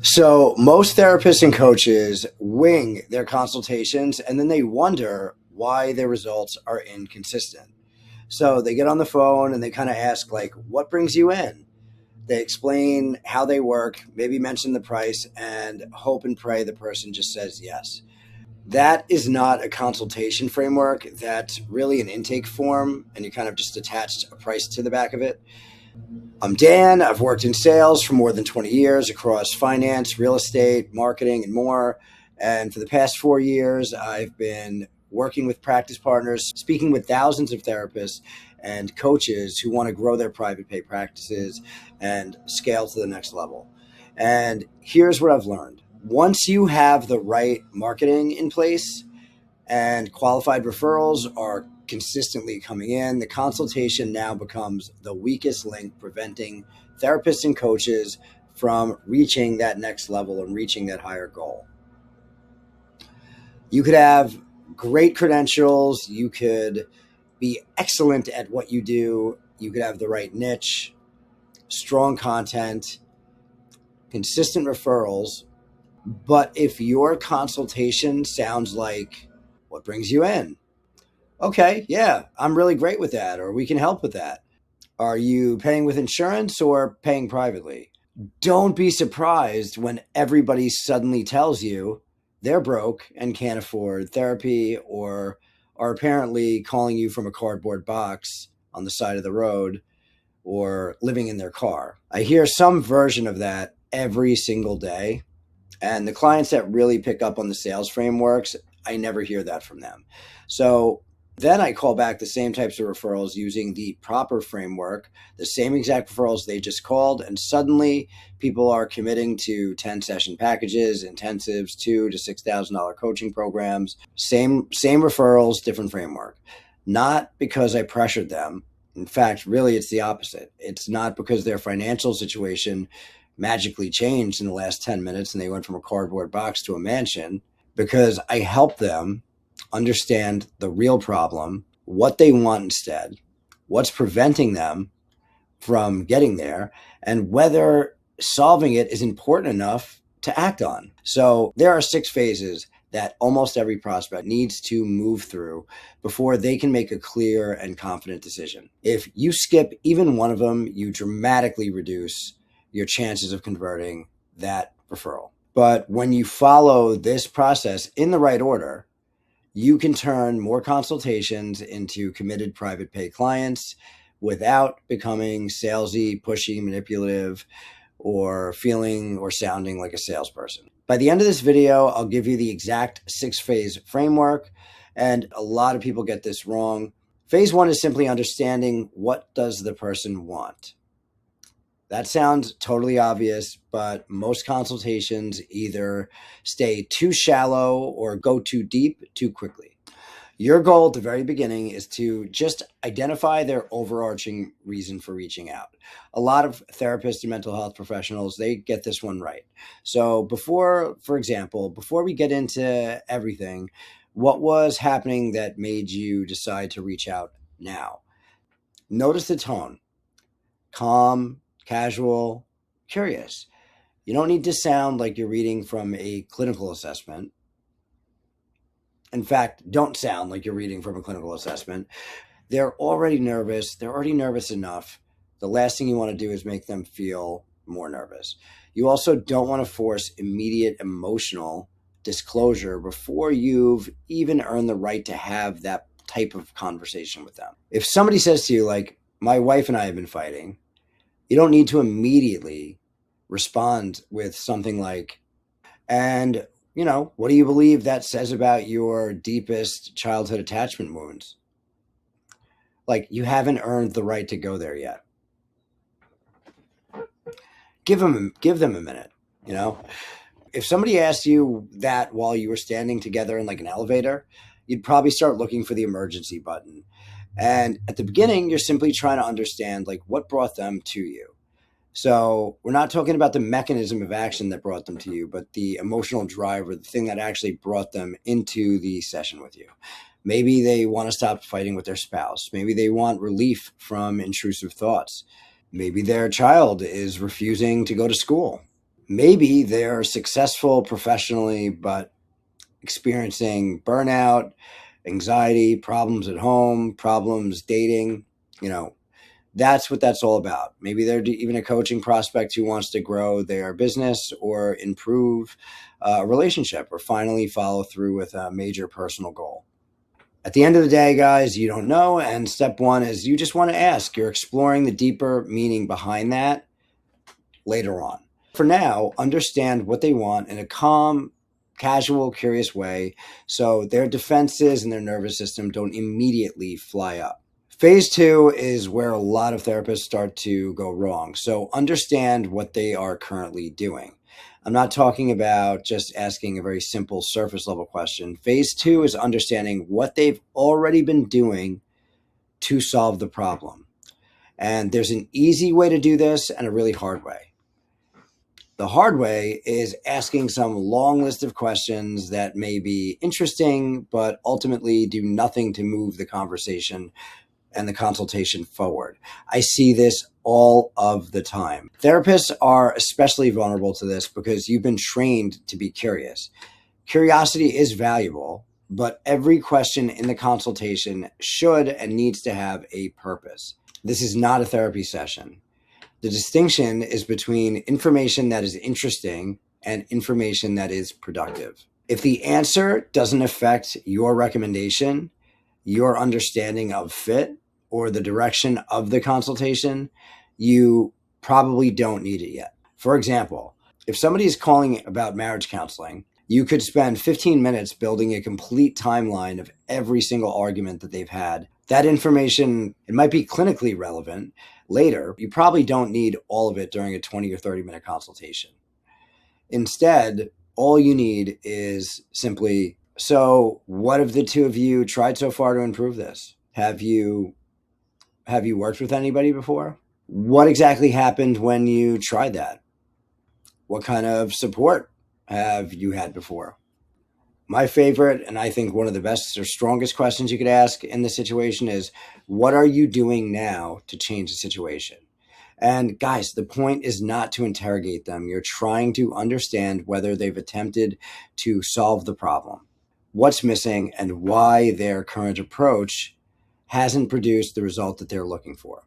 So most therapists and coaches wing their consultations and then they wonder why their results are inconsistent. So they get on the phone and they kind of ask, like, what brings you in? They explain how they work, maybe mention the price, and hope and pray the person just says yes. That is not a consultation framework. That's really an intake form, and you kind of just attached a price to the back of it. I'm Dan. I've worked in sales for more than 20 years across finance, real estate, marketing, and more. And for the past 4 years, I've been working with practice partners, speaking with thousands of therapists and coaches who want to grow their private pay practices and scale to the next level. And here's what I've learned. Once you have the right marketing in place and qualified referrals are consistently coming in, the consultation now becomes the weakest link preventing therapists and coaches from reaching that next level and reaching that higher goal. You could have great credentials, you could be excellent at what you do, you could have the right niche, strong content, consistent referrals, but if your consultation sounds like, what brings you in? Okay, yeah, I'm really great with that, or we can help with that. Are you paying with insurance or paying privately? Don't be surprised when everybody suddenly tells you they're broke and can't afford therapy, or are apparently calling you from a cardboard box on the side of the road or living in their car. I hear some version of that every single day. And the clients that really pick up on the sales frameworks, I never hear that from them. So then I call back the same types of referrals using the proper framework, the same exact referrals they just called, and suddenly people are committing to 10-session packages, intensives, $2,000 to $6,000 coaching programs, same referrals, different framework. Not because I pressured them. In fact, really, it's the opposite. It's not because their financial situation magically changed in the last 10 minutes and they went from a cardboard box to a mansion, because I helped them understand the real problem, what they want instead, what's preventing them from getting there, and whether solving it is important enough to act on. So there are 6 phases that almost every prospect needs to move through before they can make a clear and confident decision. If you skip even one of them, you dramatically reduce your chances of converting that referral. But when you follow this process in the right order, you can turn more consultations into committed private pay clients without becoming salesy, pushy, manipulative, or feeling or sounding like a salesperson. By the end of this video, I'll give you the exact 6-phase framework, and a lot of people get this wrong. Phase 1 is simply understanding, what does the person want? That sounds totally obvious, but most consultations either stay too shallow or go too deep too quickly. Your goal at the very beginning is to just identify their overarching reason for reaching out. A lot of therapists and mental health professionals, they get this one right. So for example, before we get into everything, what was happening that made you decide to reach out now? Notice the tone. Calm, casual, curious. You don't need to sound like you're reading from a clinical assessment. In fact, don't sound like you're reading from a clinical assessment. They're already nervous. They're already nervous enough. The last thing you want to do is make them feel more nervous. You also don't want to force immediate emotional disclosure before you've even earned the right to have that type of conversation with them. If somebody says to you, like, my wife and I have been fighting, you don't need to immediately respond with something like, and, what do you believe that says about your deepest childhood attachment wounds? Like, you haven't earned the right to go there yet. Give them a minute, If somebody asked you that while you were standing together in like an elevator, you'd probably start looking for the emergency button. And at the beginning, you're simply trying to understand, like, what brought them to you. So we're not talking about the mechanism of action that brought them to you, but the emotional driver, the thing that actually brought them into the session with you. Maybe they want to stop fighting with their spouse. Maybe they want relief from intrusive thoughts. Maybe their child is refusing to go to school. Maybe they're successful professionally, but experiencing burnout, anxiety, problems at home, problems dating. That's what that's all about. Maybe they're even a coaching prospect who wants to grow their business or improve a relationship or finally follow through with a major personal goal. At the end of the day, guys, you don't know. And step one is you just want to ask. You're exploring the deeper meaning behind that later on. For now, understand what they want in a calm, casual, curious way so their defenses and their nervous system don't immediately fly up. Phase two is where a lot of therapists start to go wrong. So understand what they are currently doing. I'm not talking about just asking a very simple surface level question. Phase two is understanding what they've already been doing to solve the problem. And there's an easy way to do this and a really hard way. The hard way is asking some long list of questions that may be interesting, but ultimately do nothing to move the conversation and the consultation forward. I see this all of the time. Therapists are especially vulnerable to this because you've been trained to be curious. Curiosity is valuable, but every question in the consultation should and needs to have a purpose. This is not a therapy session. The distinction is between information that is interesting and information that is productive. If the answer doesn't affect your recommendation, your understanding of fit, or the direction of the consultation, you probably don't need it yet. For example, if somebody is calling about marriage counseling, you could spend 15 minutes building a complete timeline of every single argument that they've had. That information, it might be clinically relevant later. You probably don't need all of it during a 20 or 30-minute consultation. Instead, all you need is simply, so what have the two of you tried so far to improve this? Have you worked with anybody before? What exactly happened when you tried that? What kind of support have you had before? My favorite, and I think one of the best or strongest questions you could ask in this situation is, what are you doing now to change the situation? And guys, the point is not to interrogate them. You're trying to understand whether they've attempted to solve the problem, what's missing, and why their current approach hasn't produced the result that they're looking for.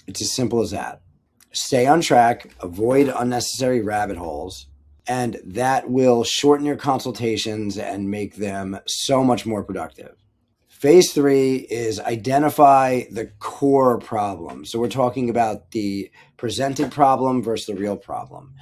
It's as simple as that. Stay on track, avoid unnecessary rabbit holes, and that will shorten your consultations and make them so much more productive. Phase three is identify the core problem. So we're talking about the presented problem versus the real problem.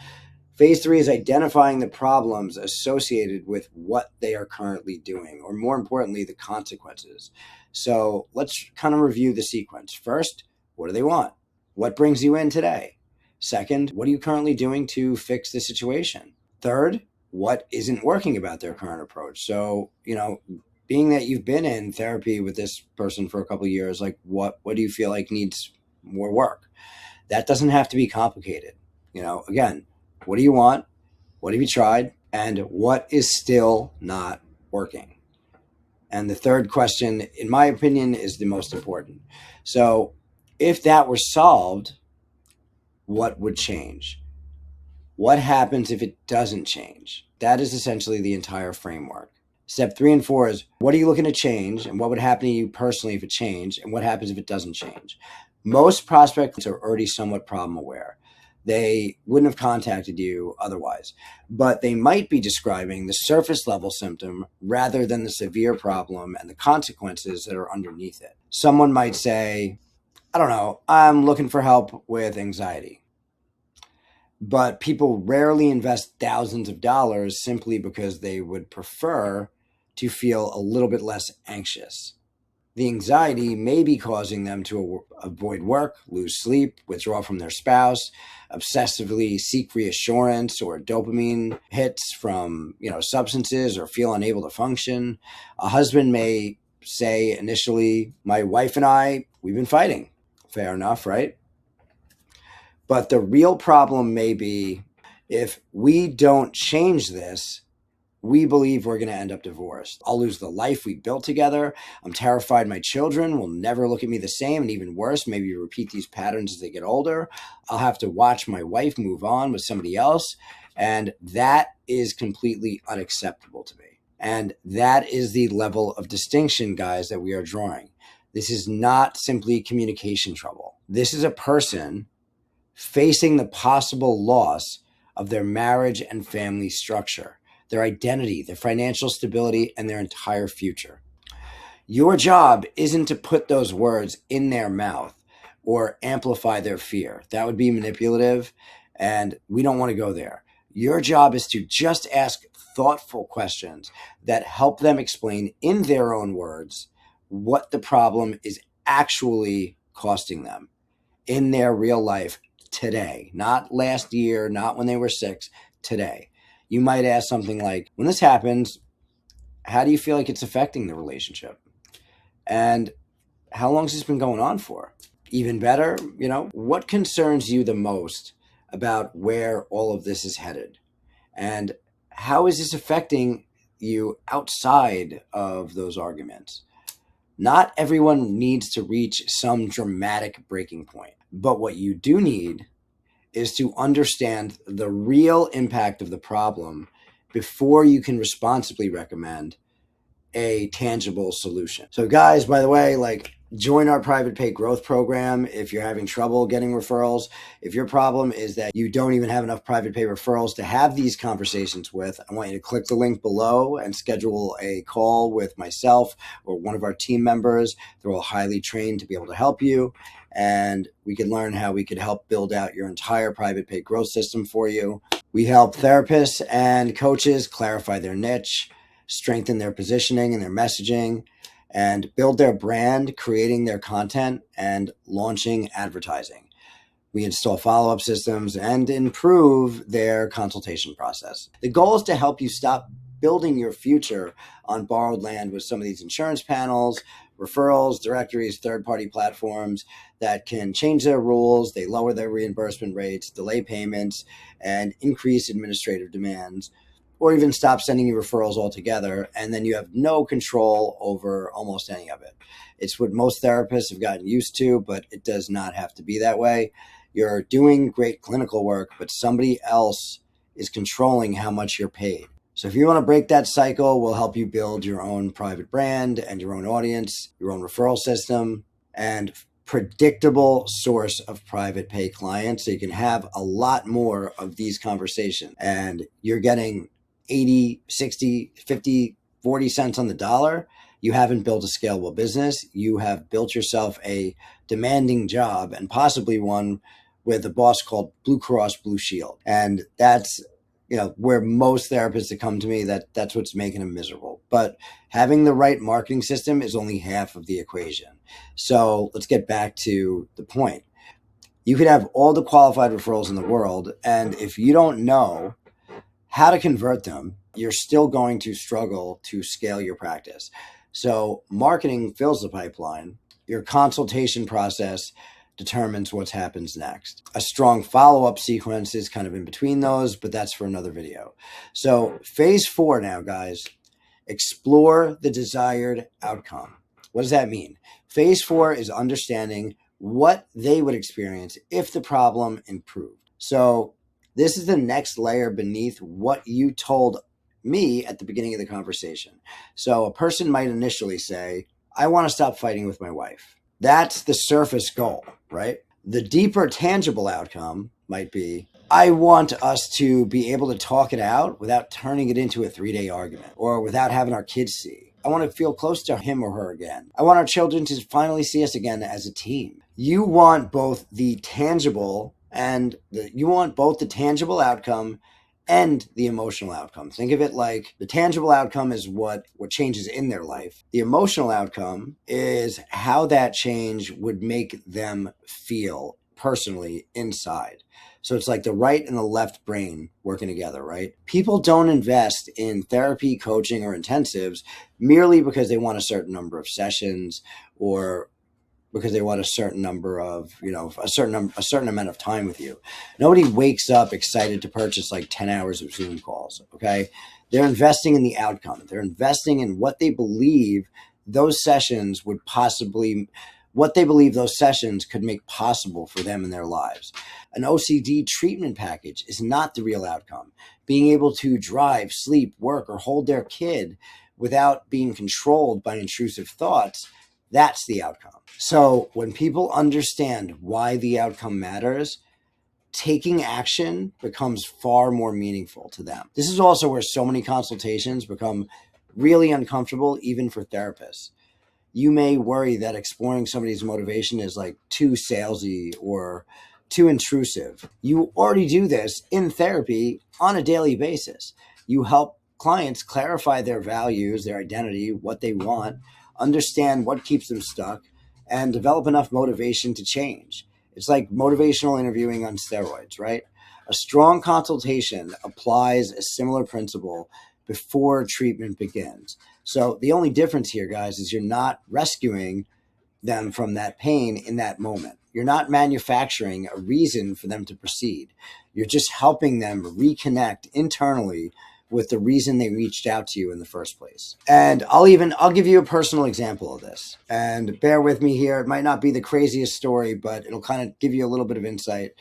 Phase three is identifying the problems associated with what they are currently doing, or more importantly, the consequences. So let's kind of review the sequence. First, what do they want? What brings you in today? Second, what are you currently doing to fix the situation? Third, what isn't working about their current approach? So, being that you've been in therapy with this person for a couple of years, like what do you feel like needs more work? That doesn't have to be complicated. Again, what do you want? What have you tried? And what is still not working? And the third question, in my opinion, is the most important. So if that were solved, what would change? What happens if it doesn't change? That is essentially the entire framework. Step 3 and 4 is, what are you looking to change? And what would happen to you personally if it changed? And what happens if it doesn't change? Most prospects are already somewhat problem aware. They wouldn't have contacted you otherwise, but they might be describing the surface level symptom rather than the severe problem and the consequences that are underneath it. Someone might say, I don't know, I'm looking for help with anxiety. But people rarely invest thousands of dollars simply because they would prefer to feel a little bit less anxious. The anxiety may be causing them to avoid work, lose sleep, withdraw from their spouse, obsessively seek reassurance or dopamine hits from, substances, or feel unable to function. A husband may say initially, my wife and I, we've been fighting. Fair enough, right? But the real problem may be, if we don't change this, we believe we're going to end up divorced. I'll lose the life we built together. I'm terrified my children will never look at me the same, and even worse, maybe repeat these patterns as they get older. I'll have to watch my wife move on with somebody else. And that is completely unacceptable to me. And that is the level of distinction, guys, that we are drawing. This is not simply communication trouble. This is a person facing the possible loss of their marriage and family structure, their identity, their financial stability, and their entire future. Your job isn't to put those words in their mouth or amplify their fear. That would be manipulative, and we don't want to go there. Your job is to just ask thoughtful questions that help them explain in their own words what the problem is actually costing them in their real life today, not last year, not when they were 6, today. You might ask something like, when this happens, how do you feel like it's affecting the relationship? And how long has this been going on for? Even better, what concerns you the most about where all of this is headed? And how is this affecting you outside of those arguments? Not everyone needs to reach some dramatic breaking point, but what you do need is to understand the real impact of the problem before you can responsibly recommend a tangible solution. So guys, by the way, join our private pay growth program if you're having trouble getting referrals. If your problem is that you don't even have enough private pay referrals to have these conversations with, I want you to click the link below and schedule a call with myself or one of our team members. They're all highly trained to be able to help you. And we can learn how we could help build out your entire private pay growth system for you. We help therapists and coaches clarify their niche, strengthen their positioning and their messaging, and build their brand, creating their content and launching advertising. We install follow-up systems and improve their consultation process. The goal is to help you stop building your future on borrowed land with some of these insurance panels, referrals, directories, third-party platforms that can change their rules, they lower their reimbursement rates, delay payments, and increase administrative demands, or even stop sending you referrals altogether, and then you have no control over almost any of it. It's what most therapists have gotten used to, but it does not have to be that way. You're doing great clinical work, but somebody else is controlling how much you're paid. So if you want to break that cycle, we'll help you build your own private brand and your own audience, your own referral system, and predictable source of private pay clients so you can have a lot more of these conversations. And you're getting 80, 60, 50, 40 cents on the dollar. You haven't built a scalable business. You have built yourself a demanding job, and possibly one with a boss called Blue Cross Blue Shield. And that's where most therapists that come to me, that's what's making them miserable. But having the right marketing system is only half of the equation. So let's get back to the point. You could have all the qualified referrals in the world, and if you don't know how to convert them, you're still going to struggle to scale your practice. So marketing fills the pipeline. Your consultation process determines what happens next. A strong follow-up sequence is kind of in between those, but that's for another video. So phase 4 now, guys, explore the desired outcome. What does that mean? Phase 4 is understanding what they would experience if the problem improved. So this is the next layer beneath what you told me at the beginning of the conversation. So a person might initially say, I want to stop fighting with my wife. That's the surface goal, right? The deeper tangible outcome might be, I want us to be able to talk it out without turning it into a 3-day argument or without having our kids see. I want to feel close to him or her again. I want our children to finally see us again as a team. You want both the tangible outcome and the emotional outcome. Think of it like the tangible outcome is what changes in their life. The emotional outcome is how that change would make them feel personally inside. So it's like the right and the left brain working together, right? People don't invest in therapy, coaching, or intensives merely because they want a certain number of sessions or because they want a certain number of, a certain amount of time with you. Nobody wakes up excited to purchase 10 hours of Zoom calls, okay? They're investing in the outcome. They're investing in what they believe those sessions would possibly what they believe those sessions could make possible for them in their lives. An OCD treatment package is not the real outcome. Being able to drive, sleep, work, or hold their kid without being controlled by intrusive thoughts, that's the outcome. So when people understand why the outcome matters, taking action becomes far more meaningful to them. This is also where so many consultations become really uncomfortable, even for therapists. You may worry that exploring somebody's motivation is like too salesy or too intrusive. You already do this in therapy on a daily basis. You help clients clarify their values, their identity, what they want, understand what keeps them stuck, and develop enough motivation to change. It's like motivational interviewing on steroids, right? A strong consultation applies a similar principle before treatment begins. So the only difference here, guys, is you're not rescuing them from that pain in that moment. You're not manufacturing a reason for them to proceed. You're just helping them reconnect internally with the reason they reached out to you in the first place. And I'll give you a personal example of this. And bear with me here. It might not be the craziest story, but it'll kind of give you a little bit of insight.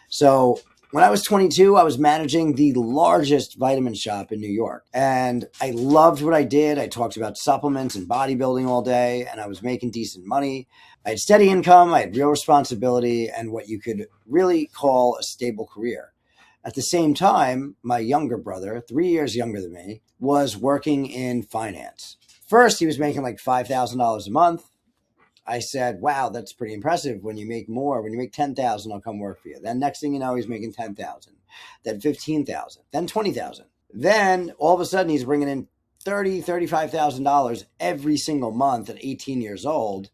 So when I was 22, I was managing the largest vitamin shop in New York. And I loved what I did. I talked about supplements and bodybuilding all day, and I was making decent money. I had steady income, I had real responsibility, and what you could really call a stable career. At the same time, my younger brother, 3 years younger than me, was working in finance. First, he was making like $5,000 a month. I said, wow, that's pretty impressive. When you make more, when you make 10,000, I'll come work for you. Then next thing you know, he's making 10,000, then 15,000, then 20,000. Then all of a sudden he's bringing in $35,000 every single month at 18 years old.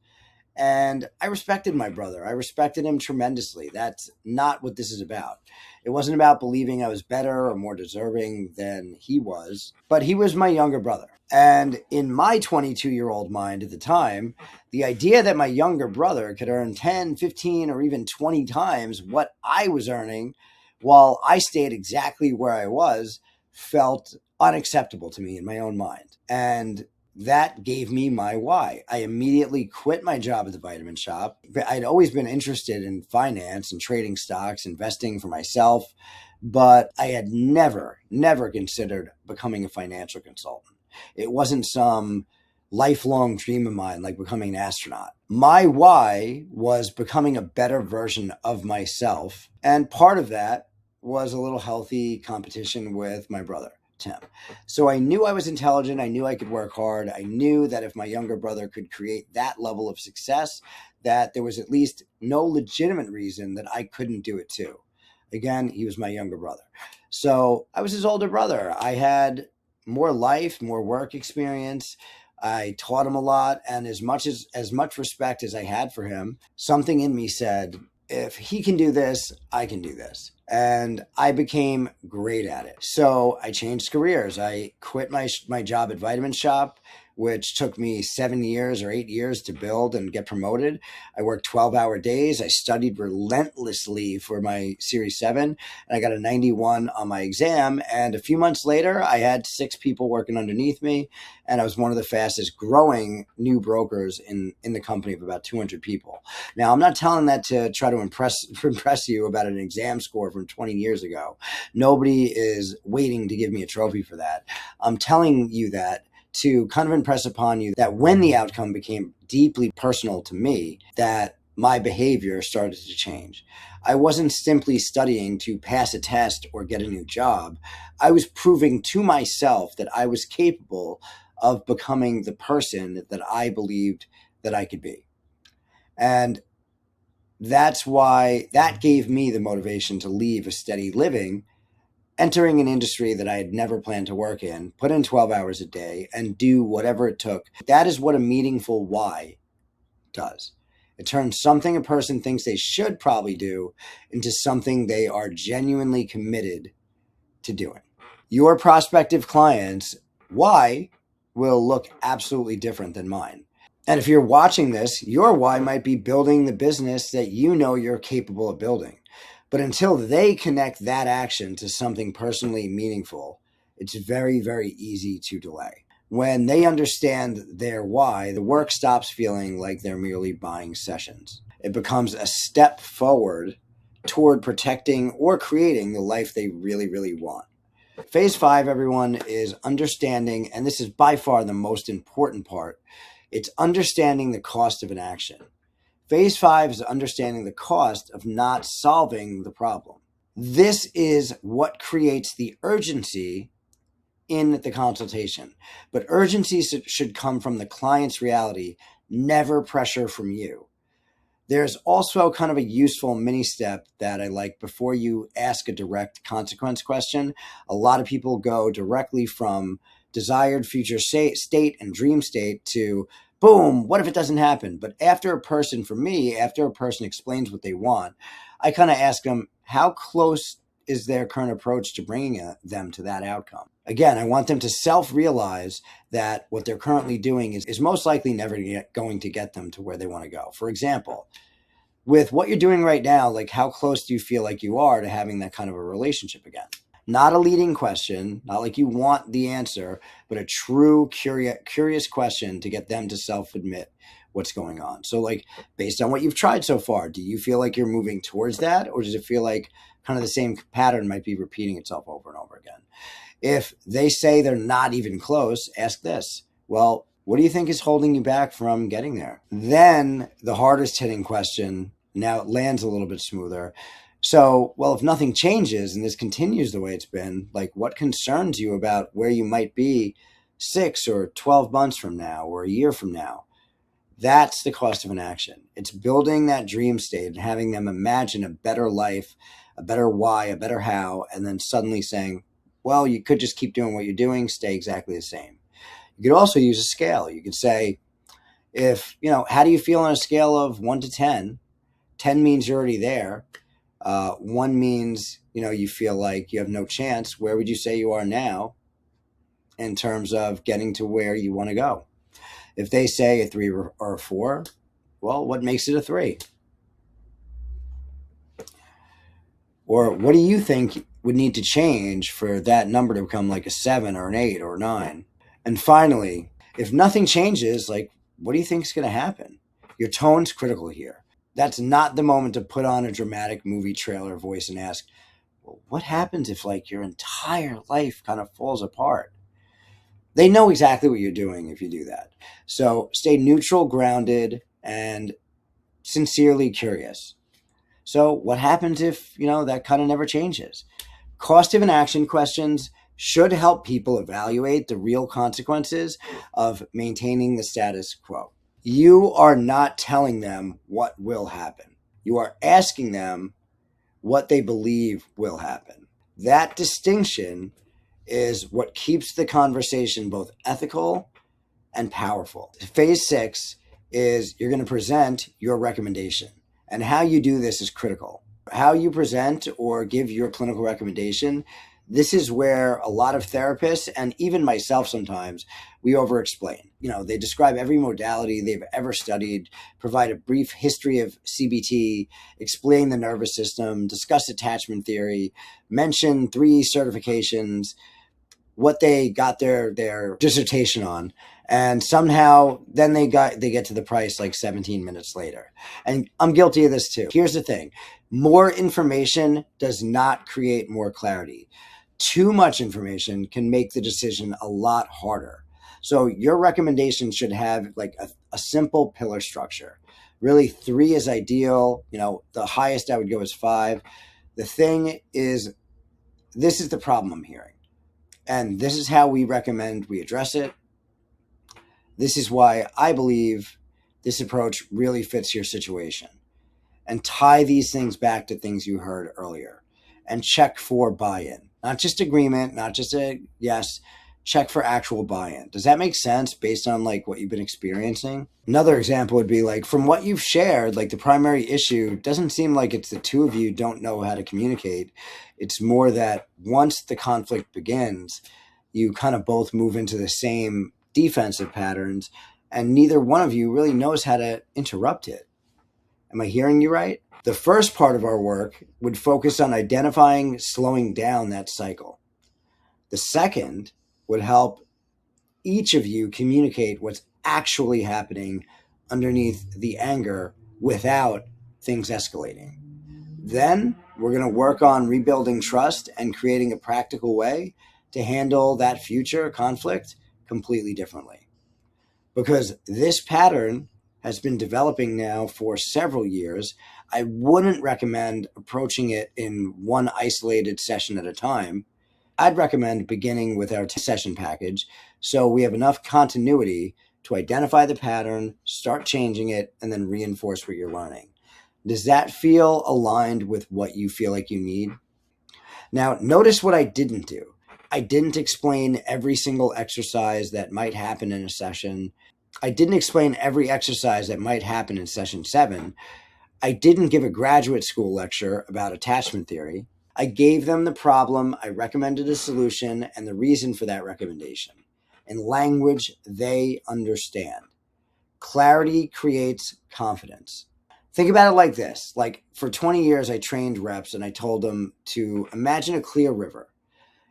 And I respected my brother. I respected him tremendously. That's not what this is about. It wasn't about believing I was better or more deserving than he was, but he was my younger brother. And in my 22-year-old mind at the time, the idea that my younger brother could earn 10, 15, or even 20 times what I was earning while I stayed exactly where I was felt unacceptable to me in my own mind. And that gave me my why. I immediately quit my job at the vitamin shop. I'd always been interested in finance and trading stocks, investing for myself, but I had never considered becoming a financial consultant. It wasn't some lifelong dream of mine like becoming an astronaut. My why was becoming a better version of myself, and part of that was a little healthy competition with my brother, Tim. So I knew I was intelligent. I knew I could work hard. I knew that if my younger brother could create that level of success, that there was at least no legitimate reason that I couldn't do it too. Again, he was my younger brother. So I was his older brother. I had more life, more work experience. I taught him a lot. And as much respect as I had for him, something in me said, if he can do this, I can do this. And I became great at it. So I changed careers. I quit my job at Vitamin Shop, which took me 7 years or 8 years to build and get promoted. I worked 12-hour days. I studied relentlessly for my Series 7, and I got a 91 on my exam. And a few months later, I had 6 people working underneath me, and I was one of the fastest growing new brokers in the company of about 200 people. Now, I'm not telling that to try to impress you about an exam score from 20 years ago. Nobody is waiting to give me a trophy for that. I'm telling you that to kind of impress upon you that when the outcome became deeply personal to me, that my behavior started to change. I wasn't simply studying to pass a test or get a new job. I was proving to myself that I was capable of becoming the person that I believed that I could be. And that's why that gave me the motivation to leave a steady living, entering an industry that I had never planned to work in, put in 12 hours a day, and do whatever it took. That is what a meaningful why does. It turns something a person thinks they should probably do into something they are genuinely committed to doing. Your prospective clients' why will look absolutely different than mine. And if you're watching this, your why might be building the business that you know you're capable of building. But until they connect that action to something personally meaningful, it's very, very easy to delay. When they understand their why, the work stops feeling like they're merely buying sessions. It becomes a step forward toward protecting or creating the life they really, really want. Phase 5, everyone, is understanding, and this is by far the most important part. It's understanding the cost of an action. Phase 5 is understanding the cost of not solving the problem. This is what creates the urgency in the consultation. But urgency should come from the client's reality, never pressure from you. There's also kind of a useful mini step that I like before you ask a direct consequence question. A lot of people go directly from desired future state and dream state to boom, what if it doesn't happen? But after a person explains what they want, I kind of ask them, how close is their current approach to bringing them to that outcome? Again, I want them to self-realize that what they're currently doing is most likely never going to get them to where they want to go. For example, with what you're doing right now, like how close do you feel like you are to having that kind of a relationship again? Not a leading question, not like you want the answer, but a true curious question to get them to self-admit what's going on. So like based on what you've tried so far, do you feel like you're moving towards that? Or does it feel like kind of the same pattern might be repeating itself over and over again? If they say they're not even close, ask this. Well, what do you think is holding you back from getting there? Then the hardest hitting question, now it lands a little bit smoother. So, well, if nothing changes and this continues the way it's been, like what concerns you about where you might be 6 or 12 months from now or a year from now? That's the cost of an action. It's building that dream state and having them imagine a better life, a better why, a better how, and then suddenly saying, well, you could just keep doing what you're doing, stay exactly the same. You could also use a scale. You could say, how do you feel on a scale of 1 to 10? 10 means you're already there. 1 means, you feel like you have no chance. Where would you say you are now in terms of getting to where you want to go? If they say a 3 or a 4, well, what makes it a 3? Or what do you think would need to change for that number to become like a 7 or an 8 or a 9? And finally, if nothing changes, like what do you think is going to happen? Your tone's critical here. That's not the moment to put on a dramatic movie trailer voice and ask, well, what happens if like your entire life kind of falls apart? They know exactly what you're doing if you do that. So stay neutral, grounded, and sincerely curious. So what happens if, that kind of never changes? Cost of inaction questions should help people evaluate the real consequences of maintaining the status quo. You are not telling them what will happen. You are asking them what they believe will happen. That distinction is what keeps the conversation both ethical and powerful. Phase 6 is you're going to present your recommendation. And how you do this is critical. How you present or give your clinical recommendation, this is where a lot of therapists and even myself sometimes, we over-explain. They describe every modality they've ever studied, provide a brief history of CBT, explain the nervous system, discuss attachment theory, mention 3 certifications, what they got their dissertation on, and somehow then they get to the price like 17 minutes later. And I'm guilty of this too. Here's the thing. More information does not create more clarity. Too much information can make the decision a lot harder. So your recommendation should have like a simple pillar structure. Really 3 is ideal. The highest I would go is 5. The thing is, this is the problem I'm hearing. And this is how we recommend we address it. This is why I believe this approach really fits your situation. And tie these things back to things you heard earlier. And check for buy-in. Not just agreement, not just a yes, check for actual buy-in. Does that make sense based on like what you've been experiencing? Another example would be like from what you've shared, like the primary issue doesn't seem like it's the two of you don't know how to communicate. It's more that once the conflict begins, you kind of both move into the same defensive patterns and neither one of you really knows how to interrupt it. Am I hearing you right? The first part of our work would focus on identifying, slowing down that cycle. The second would help each of you communicate what's actually happening underneath the anger without things escalating. Then we're going to work on rebuilding trust and creating a practical way to handle that future conflict completely differently. Because this pattern has been developing now for several years, I wouldn't recommend approaching it in one isolated session at a time. I'd recommend beginning with our session package so we have enough continuity to identify the pattern, start changing it, and then reinforce what you're learning. Does that feel aligned with what you feel like you need? Now, notice what I didn't do. I didn't explain every single exercise that might happen in a session. I didn't explain every exercise that might happen in session 7. I didn't give a graduate school lecture about attachment theory. I gave them the problem, I recommended a solution, and the reason for that recommendation in language they understand. Clarity creates confidence. Think about it like this. Like for 20 years, I trained reps and I told them to imagine a clear river.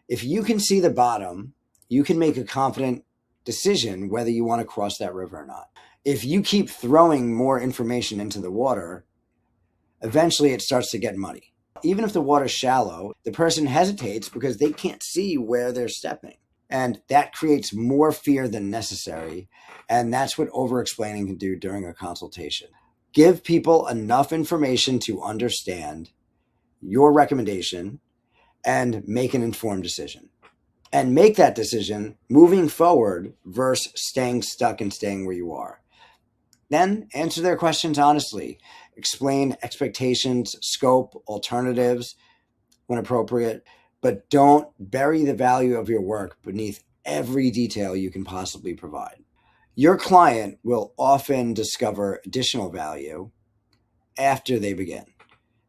If you can see the bottom, you can make a confident decision whether you want to cross that river or not. If you keep throwing more information into the water, eventually it starts to get muddy. Even if the water's shallow, the person hesitates because they can't see where they're stepping. And that creates more fear than necessary. And that's what over-explaining can do during a consultation. Give people enough information to understand your recommendation and make an informed decision. And make that decision moving forward versus staying stuck and staying where you are. Then answer their questions honestly. Explain expectations, scope, alternatives when appropriate, but don't bury the value of your work beneath every detail you can possibly provide. Your client will often discover additional value after they begin.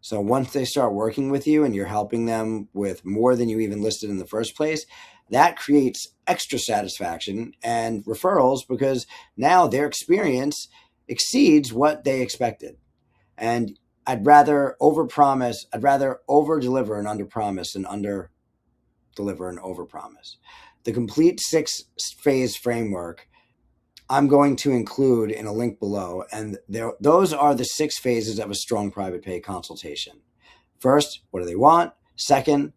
So once they start working with you and you're helping them with more than you even listed in the first place, that creates extra satisfaction and referrals because now their experience exceeds what they expected. And I'd rather over-deliver and under-promise than under-deliver and over-promise. The complete 6-phase framework I'm going to include in a link below, and those are the 6 phases of a strong private pay consultation. First, what do they want? Second,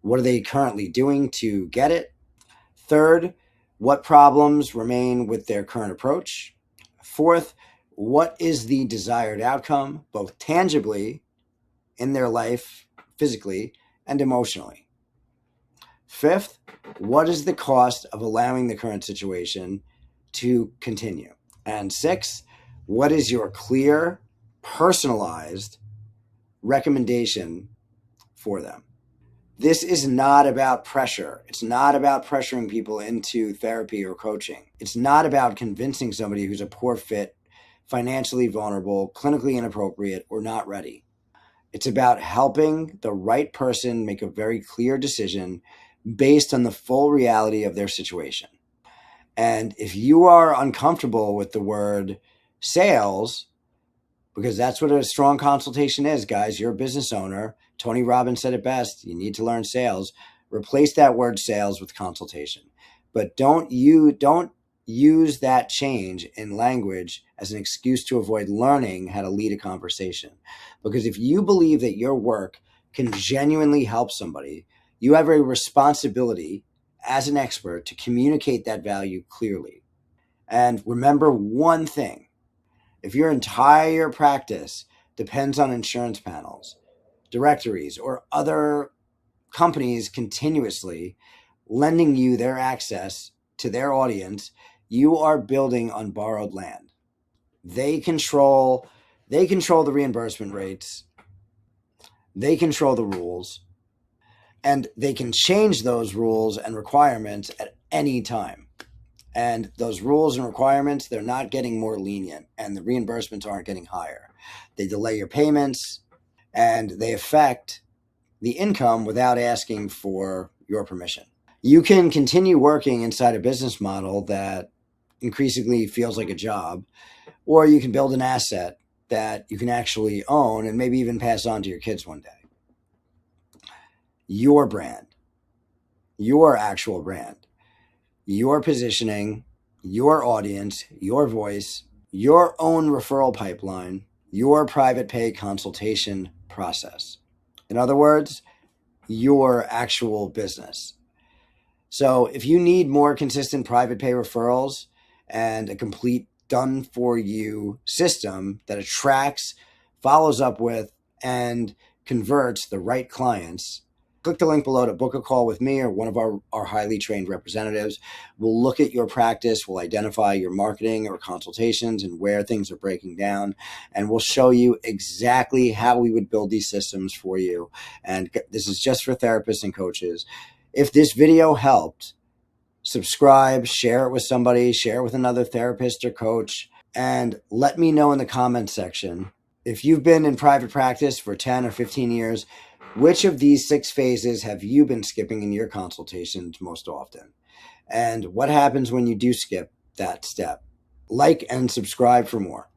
what are they currently doing to get it? Third, what problems remain with their current approach? Fourth, what is the desired outcome, both tangibly in their life, physically, and emotionally? Fifth, what is the cost of allowing the current situation to continue? And 6, what is your clear, personalized recommendation for them? This is not about pressure. It's not about pressuring people into therapy or coaching. It's not about convincing somebody who's a poor fit, financially vulnerable, clinically inappropriate, or not ready. It's about helping the right person make a very clear decision based on the full reality of their situation. And if you are uncomfortable with the word sales, because that's what a strong consultation is, guys, you're a business owner. Tony Robbins said it best. You need to learn sales. Replace that word sales with consultation. But don't use that change in language as an excuse to avoid learning how to lead a conversation. Because if you believe that your work can genuinely help somebody, you have a responsibility as an expert to communicate that value clearly. And remember one thing: if your entire practice depends on insurance panels, directories, or other companies continuously lending you their access to their audience, you are building on borrowed land. They control the reimbursement rates. They control the rules, and they can change those rules and requirements at any time. And those rules and requirements, they're not getting more lenient, and the reimbursements aren't getting higher. They delay your payments, and they affect the income without asking for your permission. You can continue working inside a business model that increasingly feels like a job, or you can build an asset that you can actually own and maybe even pass on to your kids one day. Your brand, your actual brand. your positioning, your audience, your voice, your own referral pipeline, your private pay consultation process. In other words, your actual business. So if you need more consistent private pay referrals and a complete done for you system that attracts, follows up with, and converts the right clients, click the link below to book a call with me or one of our highly trained representatives. We'll look at your practice, we'll identify your marketing or consultations and where things are breaking down, and we'll show you exactly how we would build these systems for you. And this is just for therapists and coaches. If this video helped, subscribe, share it with somebody, share it with another therapist or coach, and let me know in the comments section, if you've been in private practice for 10 or 15 years, which of these 6 phases have you been skipping in your consultations most often? And what happens when you do skip that step? Like and subscribe for more.